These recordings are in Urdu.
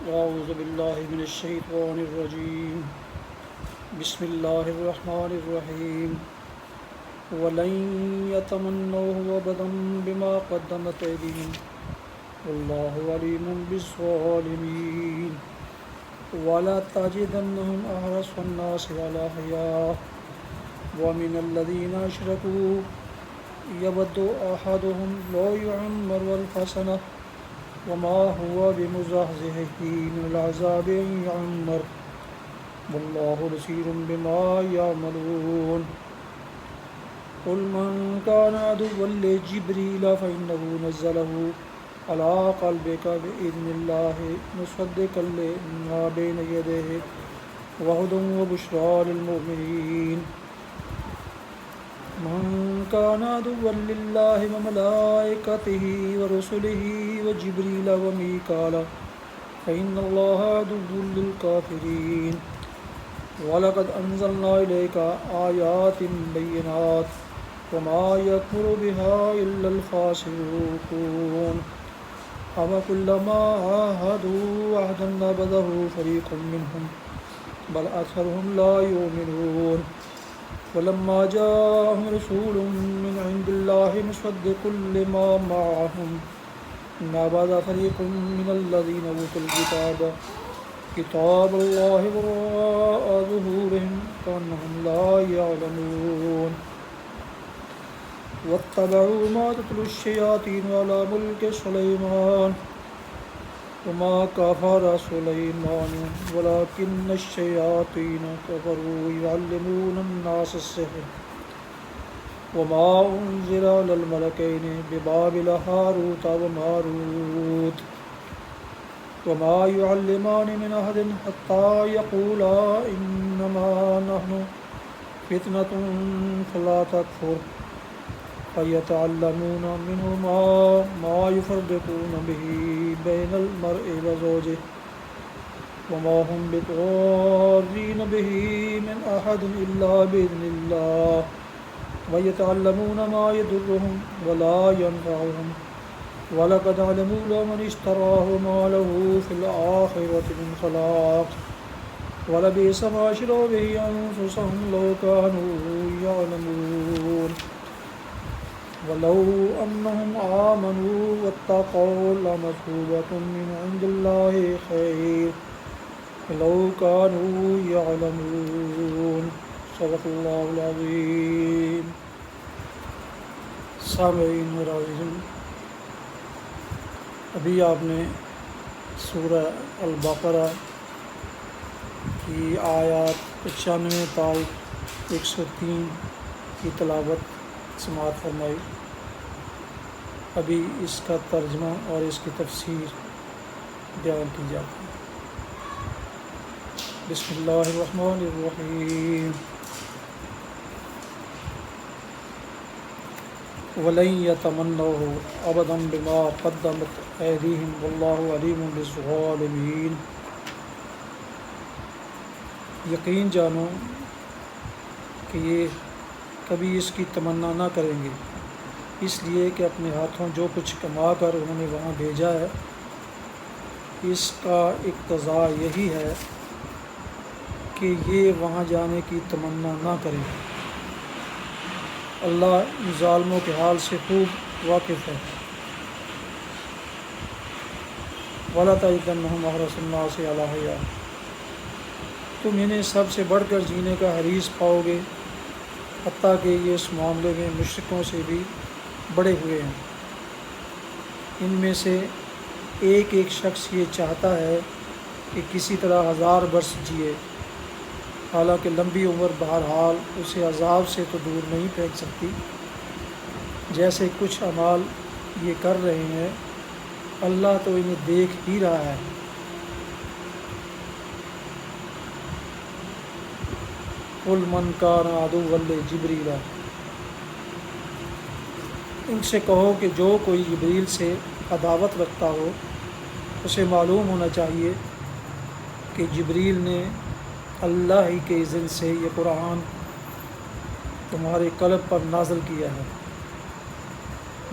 أعوذ بالله من الشيطان الرجيم. بسم الله الرحمن الرحيم. ولن يتمنوه أبدا بما قدمت أيديهم والله عليم بالظالمين. ولا تجدنهم أحرص الناس على حياة ومن الذين أشركوا يود أحدهم لو يعمر ألف سنة وما هو بمزحزحه من العذاب أن يعمر والله بصير بما يعملون. قل من كان عدوا لجبريل فإنه نزله على قلبك بإذن الله مصدقا لما بين يديه وهدى وبشرى للمؤمنين. من كان عدوا لله وملائكته ورسله وجبريل وميكال فإن الله عدو للكافرين. ولقد أنزلنا إليك آيات بينات وما يكفر بها إلا الفاسقون. أفكلما عاهدوا عهدا نبذه فريق منهم بل أكثرهم لا يؤمنون. ولما جاءهم رسول من عند الله مصدق لما معهم نبذ فريق من الذين أوتوا الكتاب كتاب الله وراء ظهورهم كأنهم لا يعلمون. واتبعوا ما تتلو الشياطين على ملك سليمان وما كفر سليمان ولكن الشياطين كفروا يعلمون الناس السحر وما أنزل على الملكين ببابل هاروت وماروت وما يعلمان من أحد حتى يقولا إنما نحن فتنة فلا تكفر فيتعلمون منهما ما يفرقون به بين المرء وزوجه وما هم بضارين به من أحد إلا بإذن الله ويتعلمون ما يضرهم ولا ينفعهم ولقد علموا لمن اشتراه ما له في الآخرة من خلاق ولبئس ما شروا به أنفسهم لو كانوا يعلمون. ولو أنهم آمنوا واتقوا لمثوبة من عند الله خير لو كانوا يعلمون. صدق اللہ العظیم. سامعین عزیز، ابھی آپ نے سورہ البقرہ کی آیات 95 تا 103 کی تلاوت سماعت فرمائی. ابھی اس کا ترجمہ اور اس کی تفسیر بیان کی جاتی ہے. بسم اللہ الرحمن الرحیم. وَلَن يَتَمَنَّوْهُ أَبَدًا بِمَا قَدَّمَتْ أَيْدِيهِمْ وَاللَّهُ عَلِيمٌ بِالظَّالِمِينَ. یقین جانو کہ یہ کبھی اس کی تمنا نہ کریں گے، اس لیے کہ اپنے ہاتھوں جو کچھ کما کر انہوں نے وہاں بھیجا ہے اس کا اقتضا یہی ہے کہ یہ وہاں جانے کی تمنا نہ کریں. اللہ ظالموں کے حال سے خوب واقف ہے. وَلَا تَجِدَنَّهُمْ أَحْرَصَ النَّاسِ عَلَىٰ حَيَاةٍ. تم انہیں سب سے بڑھ کر جینے کا حریص پاؤ گے، حتیٰ کہ یہ اس معاملے میں مشرکوں سے بھی بڑے ہوئے ہیں. ان میں سے ایک ایک شخص یہ چاہتا ہے کہ کسی طرح 1000 برس جیے، حالانکہ لمبی عمر بہرحال اسے عذاب سے تو دور نہیں پھینک سکتی. جیسے کچھ اعمال یہ کر رہے ہیں اللہ تو انہیں دیکھ ہی رہا ہے. قُلْ مَنْ كَانَ عَدُوًّا لِجِبْرِيلَ. ان سے کہو کہ جو کوئی جبریل سے عداوت رکھتا ہو اسے معلوم ہونا چاہیے کہ جبریل نے اللہ ہی کے اذن سے یہ قرآن تمہارے قلب پر نازل کیا ہے،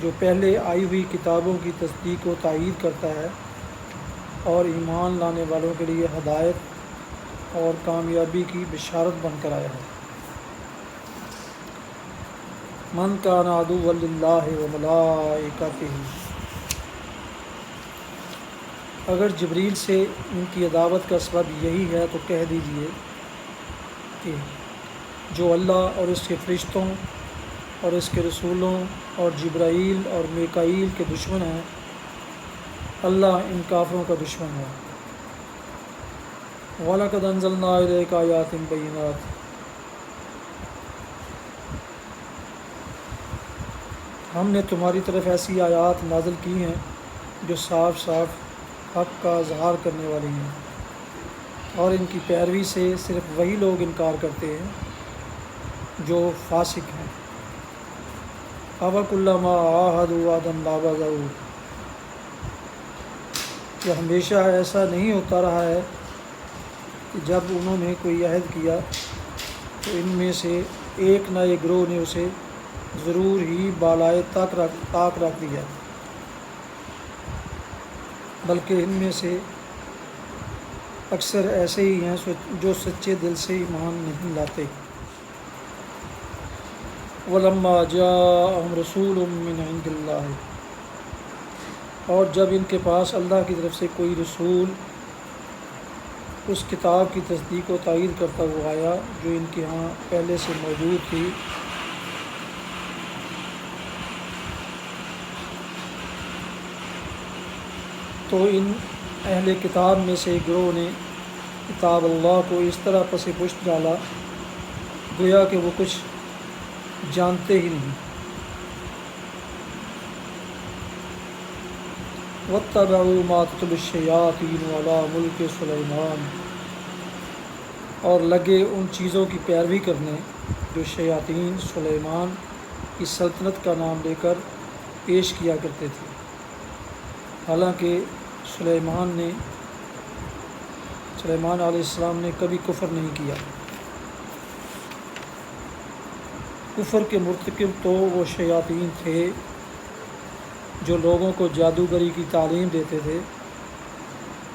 جو پہلے آئی ہوئی کتابوں کی تصدیق و تائید کرتا ہے اور ایمان لانے والوں کے لیے ہدایت اور کامیابی کی بشارت بن کر آیا ہے۔ من کان عدوا للہ وملائکتہ، اگر جبریل سے ان کی عداوت کا سبب یہی ہے تو کہہ دیجئے کہ جو اللہ اور اس کے فرشتوں اور اس کے رسولوں اور جبرائیل اور میکائیل کے دشمن ہیں، اللہ ان کافروں کا دشمن ہے۔ وَلَقَدْ أَنزَلْنَا إِلَيْكَ آيَاتٍ بَيِّنَاتٍ، ہم نے تمہاری طرف ایسی آیات نازل کی ہیں جو صاف صاف حق کا اظہار کرنے والی ہیں، اور ان کی پیروی سے صرف وہی لوگ انکار کرتے ہیں جو فاسق ہیں۔ أَوَكُلَّمَا عَاهَدُوا وَعْدًا نَبَذُوهُ، کہ ہمیشہ ایسا نہیں ہوتا رہا ہے کہ جب انہوں نے کوئی عہد کیا تو ان میں سے ایک نہ ایک گروہ نے اسے ضرور ہی بالائے طاق رکھ دیا، بلکہ ان میں سے اکثر ایسے ہی ہیں جو سچے دل سے ایمان نہیں لاتے۔ وَلَمَّا جَاءَهُمْ رَسُولٌ مِّنْ عِندِ اللَّهِ، اور جب ان کے پاس اللہ کی طرف سے کوئی رسول اس کتاب کی تصدیق و تائید کرتا ہوا آیا جو ان کے ہاں پہلے سے موجود تھی، تو ان اہل کتاب میں سے ایک گروہ نے کتاب اللہ کو اس طرح پس پشت ڈالا گویا کہ وہ کچھ جانتے ہی نہیں۔ وَاتَّبَعُوا مَا تَتْلُو الشَّيَاطِينُ عَلَىٰ مُلْكِ سُلَيْمَانَ، اور لگے ان چیزوں کی پیروی کرنے جو شیاطین سلیمان کی سلطنت کا نام لے کر پیش کیا کرتے تھے، حالانکہ سلیمان علیہ السلام نے کبھی کفر نہیں کیا۔ کفر کے مرتکب تو وہ شیاطین تھے جو لوگوں کو جادوگری کی تعلیم دیتے تھے،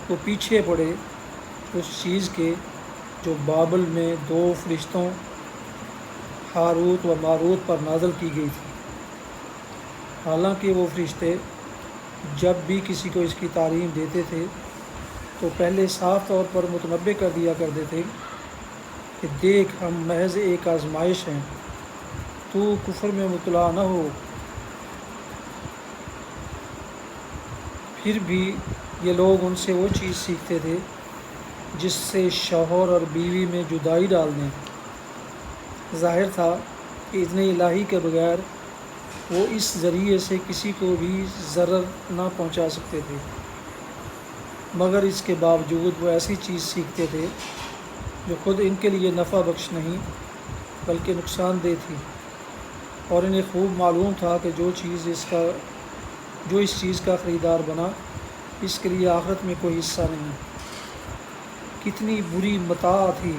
وہ پیچھے پڑے اس چیز کے جو بابل میں دو فرشتوں ہاروت و ماروت پر نازل کی گئی تھی، حالانکہ وہ فرشتے جب بھی کسی کو اس کی تعلیم دیتے تھے تو پہلے صاف طور پر متنبع کر دیا کرتے تھے کہ دیکھ ہم محض ایک آزمائش ہیں، تو کفر میں مبتلا نہ ہو۔ پھر بھی یہ لوگ ان سے وہ چیز سیکھتے تھے جس سے شوہر اور بیوی میں جدائی ڈال دیں۔ ظاہر تھا کہ اذن الہی کے بغیر وہ اس ذریعے سے کسی کو بھی ضرر نہ پہنچا سکتے تھے، مگر اس کے باوجود وہ ایسی چیز سیکھتے تھے جو خود ان کے لیے نفع بخش نہیں بلکہ نقصان دہ تھی، اور انہیں خوب معلوم تھا کہ جو اس چیز کا خریدار بنا اس کے لیے آخرت میں کوئی حصہ نہیں۔ کتنی بری متاع تھی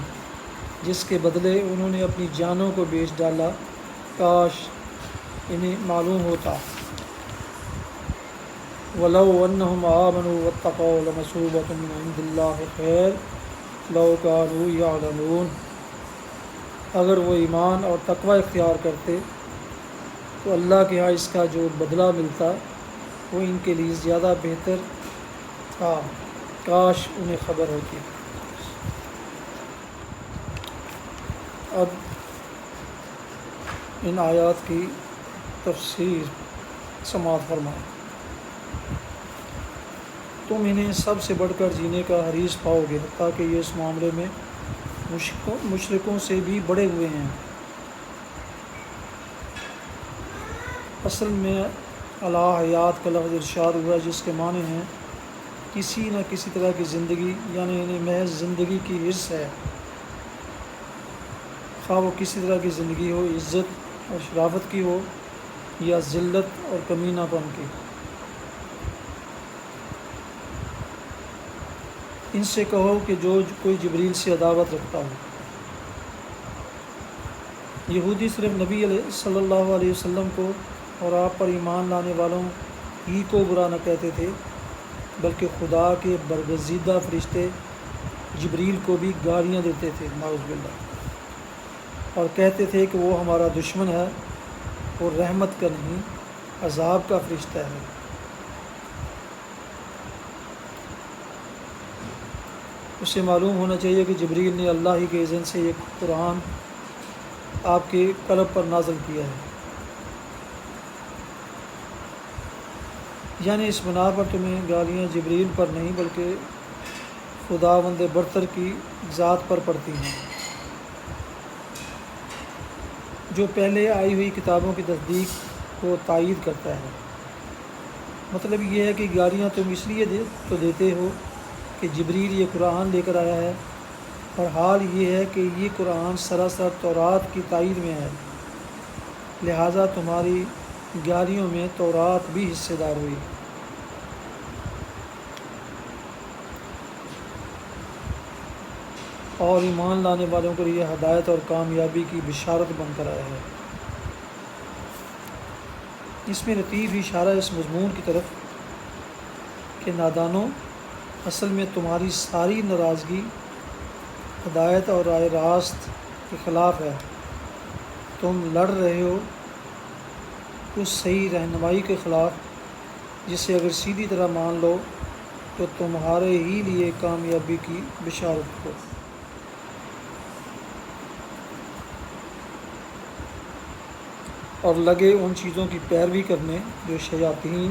جس کے بدلے انہوں نے اپنی جانوں کو بیچ ڈالا، کاش انہیں معلوم ہوتا۔ وَلَوْ أَنَّهُمْ آمَنُوا وَاتَّقَوْا لَمَثُوبَةٌ مِّنْ عِندِ اللَّهِ خَيْرٌ لَوْ كَانُوا يَعْلَمُونَ، اگر وہ ایمان اور تقوی اختیار کرتے تو اللہ کے ہاں اس کا جو بدلہ ملتا وہ ان کے لیے زیادہ بہتر تھا، کاش انہیں خبر ہوتی۔ اب ان آیات کی تفسیر سماعت فرمائیں۔ تم انہیں سب سے بڑھ کر جینے کا حریص پاؤ گے، حتیٰ کہ یہ اس معاملے میں مشرکوں سے بھی بڑے ہوئے ہیں۔ اصل میں اعلیٰ حیات کا لفظ ارشاد ہوا جس کے معنی ہیں کسی نہ کسی طرح کی زندگی، یعنی انہیں محض زندگی کی حرص ہے، خواہ وہ کسی طرح کی زندگی ہو، عزت اور شرافت کی ہو یا ذلت اور کمینہ پن کی۔ ان سے کہو کہ جو کوئی جبریل سے عداوت رکھتا ہو۔ یہودی صرف نبی صلی اللہ علیہ وسلم کو اور آپ پر ایمان لانے والوں ہی کو برا نہ کہتے تھے، بلکہ خدا کے برگزیدہ فرشتے جبریل کو بھی گالیاں دیتے تھے نعوذ باللہ، اور کہتے تھے کہ وہ ہمارا دشمن ہے اور رحمت کا نہیں عذاب کا فرشتہ ہے۔ اسے معلوم ہونا چاہیے کہ جبریل نے اللہ ہی کے اذن سے یہ قرآن آپ کے قلب پر نازل کیا ہے، یعنی اس بنا پر تمہیں گالیاں جبریل پر نہیں بلکہ خداوند برتر کی ذات پر پڑتی ہیں، جو پہلے آئی ہوئی کتابوں کی تصدیق کو تائید کرتا ہے۔ مطلب یہ ہے کہ گالیاں تم اس لیے تو دیتے ہو کہ جبریل یہ قرآن لے کر آیا ہے، اور حال یہ ہے کہ یہ قرآن سراسر تورات کی تائید میں ہے، لہٰذا تمہاری گالیوں میں تورات بھی حصے دار ہوئی۔ اور ایمان لانے والوں کے لیے ہدایت اور کامیابی کی بشارت بن کر آیا ہے۔ اس میں لطیف اشارہ اس مضمون کی طرف کہ نادانوں، اصل میں تمہاری ساری ناراضگی ہدایت اور رائے راست کے خلاف ہے۔ تم لڑ رہے ہو اس صحیح رہنمائی کے خلاف جسے اگر سیدھی طرح مان لو تو تمہارے ہی لیے کامیابی کی بشارت ہو۔ اور لگے ان چیزوں کی پیروی کرنے جو شیاطین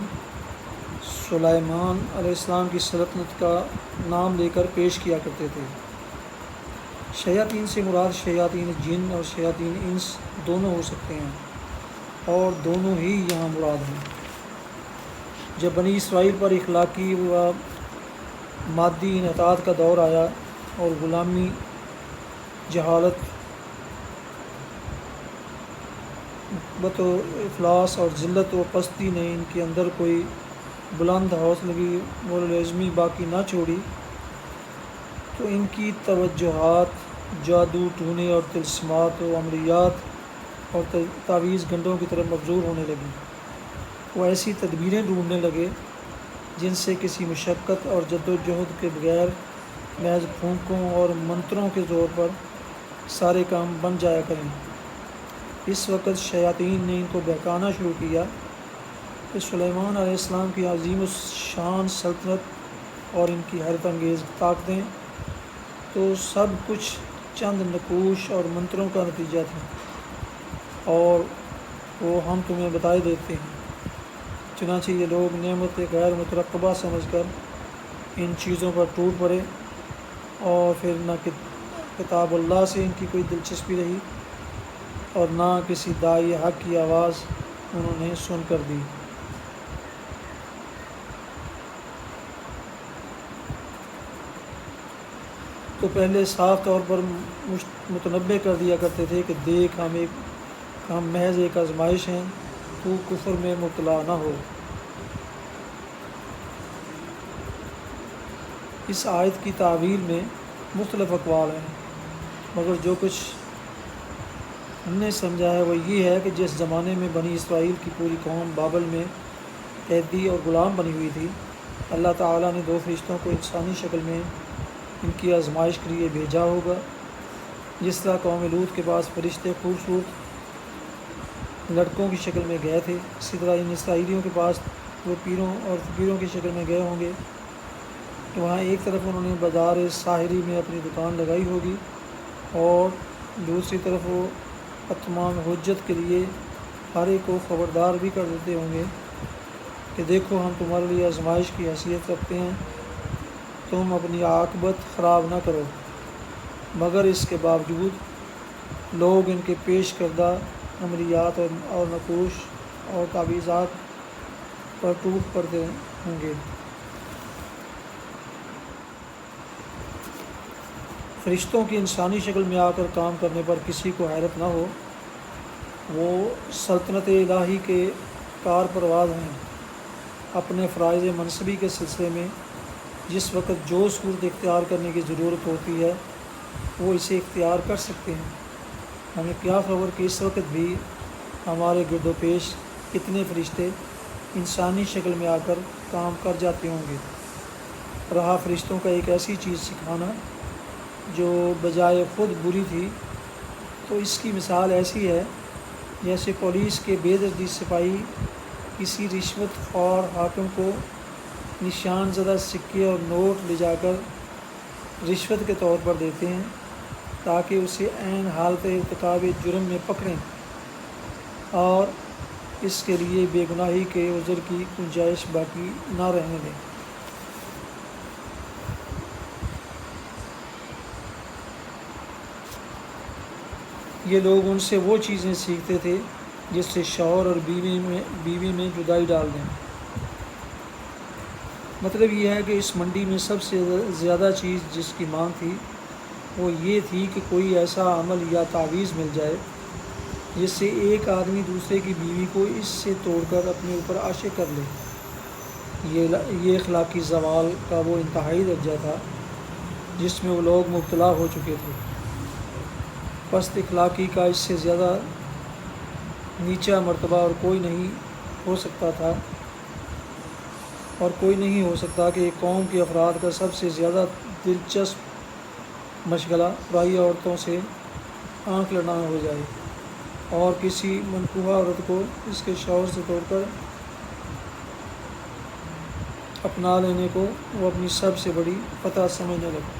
سلیمان علیہ السلام کی سلطنت کا نام لے کر پیش کیا کرتے تھے۔ شیاطین سے مراد شیاطین جن اور شیاطین انس دونوں ہو سکتے ہیں، اور دونوں ہی یہاں مراد ہیں۔ جب بنی اسرائیل پر اخلاقی و مادی انحطاط کا دور آیا اور غلامی، جہالت، بت و افلاس اور ذلت و پستی نے ان کے اندر کوئی بلند حوصلگی و لازمی باقی نہ چھوڑی، تو ان کی توجہات جادو ٹونے اور طلسمات و عملیات اور تعویذ گنڈوں کی طرف مبذول ہونے لگی۔ وہ ایسی تدبیریں ڈھونڈنے لگے جن سے کسی مشقت اور جد و جہد کے بغیر محض پھونکوں اور منتروں کے زور پر سارے کام بن جایا کریں۔ اس وقت شیاطین نے ان کو بہکانا شروع کیا کہ سلیمان علیہ السلام کی عظیم الشان سلطنت اور ان کی حیرت انگیز طاقتیں تو سب کچھ چند نقوش اور منتروں کا نتیجہ تھا، اور وہ ہم تمہیں بتائے دیتے ہیں۔ چنانچہ یہ لوگ نعمت غیر مترقبہ سمجھ کر ان چیزوں پر ٹوٹ پڑے، اور پھر نہ کتاب اللہ سے ان کی کوئی دلچسپی رہی اور نہ کسی داعی حق کی آواز انہوں نے سن کر دی۔ تو پہلے صاف طور پر متنبع کر دیا کرتے تھے کہ دیکھ ہم محض ایک آزمائش ہیں، تو کفر میں مبتلا نہ ہو۔ اس آیت کی تعویل میں مختلف اقوال ہیں، مگر جو کچھ ہم نے سمجھا ہے وہ یہ ہے کہ جس زمانے میں بنی اسرائیل کی پوری قوم بابل میں قیدی اور غلام بنی ہوئی تھی، اللہ تعالیٰ نے 2 فرشتوں کو انسانی شکل میں ان کی آزمائش کے لیے بھیجا ہوگا۔ جس طرح قوم لوط کے پاس فرشتے خوبصورت لڑکوں کی شکل میں گئے تھے، اسی طرح ان اسرائیلیوں کے پاس وہ پیروں اور فقیروں کی شکل میں گئے ہوں گے۔ تو وہاں ایک طرف انہوں نے بازار ساحری میں اپنی دکان لگائی ہوگی، اور دوسری طرف وہ اتمام حجت کے لیے ہر ایک کو خبردار بھی کر دیتے ہوں گے کہ دیکھو ہم تمہارے لیے آزمائش کی حیثیت رکھتے ہیں، تم اپنی عاقبت خراب نہ کرو۔ مگر اس کے باوجود لوگ ان کے پیش کردہ عملیات اور نقوش اور تعویذات پر ٹوٹ پڑتے ہوں گے۔ فرشتوں کی انسانی شکل میں آ کر کام کرنے پر کسی کو حیرت نہ ہو، وہ سلطنت الہی کے کار پرواز ہیں۔ اپنے فرائض منصبی کے سلسلے میں جس وقت جو صورت اختیار کرنے کی ضرورت ہوتی ہے وہ اسے اختیار کر سکتے ہیں۔ ہمیں کیا خبر کہ اس وقت بھی ہمارے گرد و پیش کتنے فرشتے انسانی شکل میں آ کر کام کر جاتے ہوں گے۔ رہا فرشتوں کا ایک ایسی چیز سکھانا جو بجائے خود بری تھی، تو اس کی مثال ایسی ہے جیسے پولیس کے بے دردی سپاہی کسی رشوت خور حاکم کو نشان زدہ سکے اور نوٹ لے جا کر رشوت کے طور پر دیتے ہیں تاکہ اسے عین حالت ارتکاب جرم میں پکڑیں اور اس کے لیے بے گناہی کے عذر کی گنجائش باقی نہ رہنے دیں۔ یہ لوگ ان سے وہ چیزیں سیکھتے تھے جس سے شوہر اور بیوی میں جدائی ڈال دیں۔ مطلب یہ ہے کہ اس منڈی میں سب سے زیادہ چیز جس کی مانگ تھی وہ یہ تھی کہ کوئی ایسا عمل یا تعویذ مل جائے جس سے ایک آدمی دوسرے کی بیوی کو اس سے توڑ کر اپنے اوپر عاشق کر لے۔ یہ اخلاقی زوال کا وہ انتہائی درجہ تھا جس میں وہ لوگ مبتلا ہو چکے تھے۔ پست اخلاقی کا اس سے زیادہ نیچا مرتبہ اور کوئی نہیں ہو سکتا تھا، اور کوئی نہیں ہو سکتا کہ ایک قوم کے افراد کا سب سے زیادہ دلچسپ مشغلہ پرائی عورتوں سے آنکھ لڑانا ہو جائے اور کسی منکوحہ عورت کو اس کے شوہر سے توڑ کر اپنا لینے کو وہ اپنی سب سے بڑی فتح سمجھنے لگے۔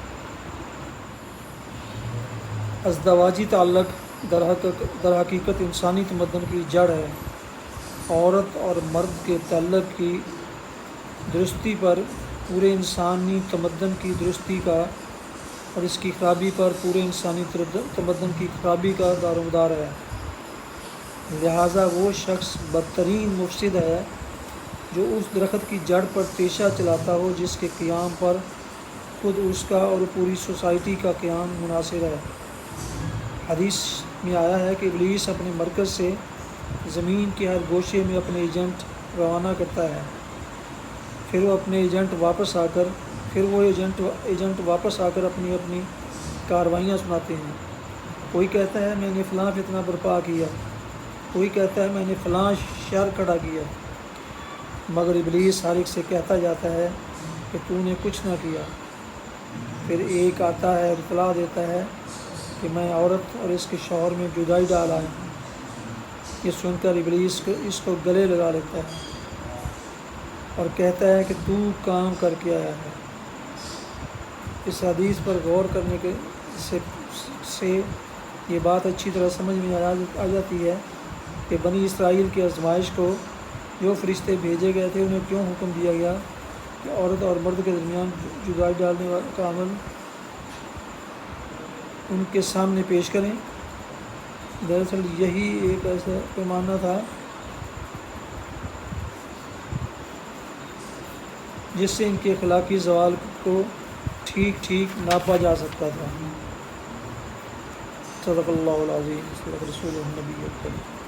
ازدواجی تعلق در حقیقت انسانی تمدن کی جڑ ہے۔ عورت اور مرد کے تعلق کی درستی پر پورے انسانی تمدن کی درستی کا اور اس کی خرابی پر پورے انسانی تمدن کی خرابی کا دار و مدار ہے۔ لہٰذا وہ شخص بدترین مفسد ہے جو اس درخت کی جڑ پر تیشہ چلاتا ہو جس کے قیام پر خود اس کا اور پوری سوسائٹی کا قیام منحصر ہے۔ حدیث میں آیا ہے کہ ابلیس اپنے مرکز سے زمین کے ہر گوشے میں اپنے ایجنٹ روانہ کرتا ہے، پھر وہ ایجنٹ واپس آ کر اپنی کارروائیاں سناتے ہیں۔ کوئی کہتا ہے میں نے فلاں فتنہ برپا کیا، کوئی کہتا ہے میں نے فلاں شر کھڑا کیا، مگر ابلیس ہر ایک سے کہتا جاتا ہے کہ تو نے کچھ نہ کیا۔ پھر ایک آتا ہے اور اطلاع دیتا ہے کہ میں عورت اور اس کے شوہر میں جدائی ڈال آیا۔ یہ سن کر ابلیس اس کو گلے لگا لیتا ہے اور کہتا ہے کہ تو کام کر کے آیا ہے۔ اس حدیث پر غور کرنے سے یہ بات اچھی طرح سمجھ میں آ جاتی ہے کہ بنی اسرائیل کی آزمائش کو جو فرشتے بھیجے گئے تھے انہیں کیوں حکم دیا گیا کہ عورت اور مرد کے درمیان جدائی ڈالنے کا عمل ان کے سامنے پیش کریں۔ دراصل یہی ایک ایسا پیمانہ تھا جس سے ان کے اخلاقی زوال کو ٹھیک ناپا جا سکتا تھا۔ صدق اللہ العظیم، صدق رسول النبی الکریم۔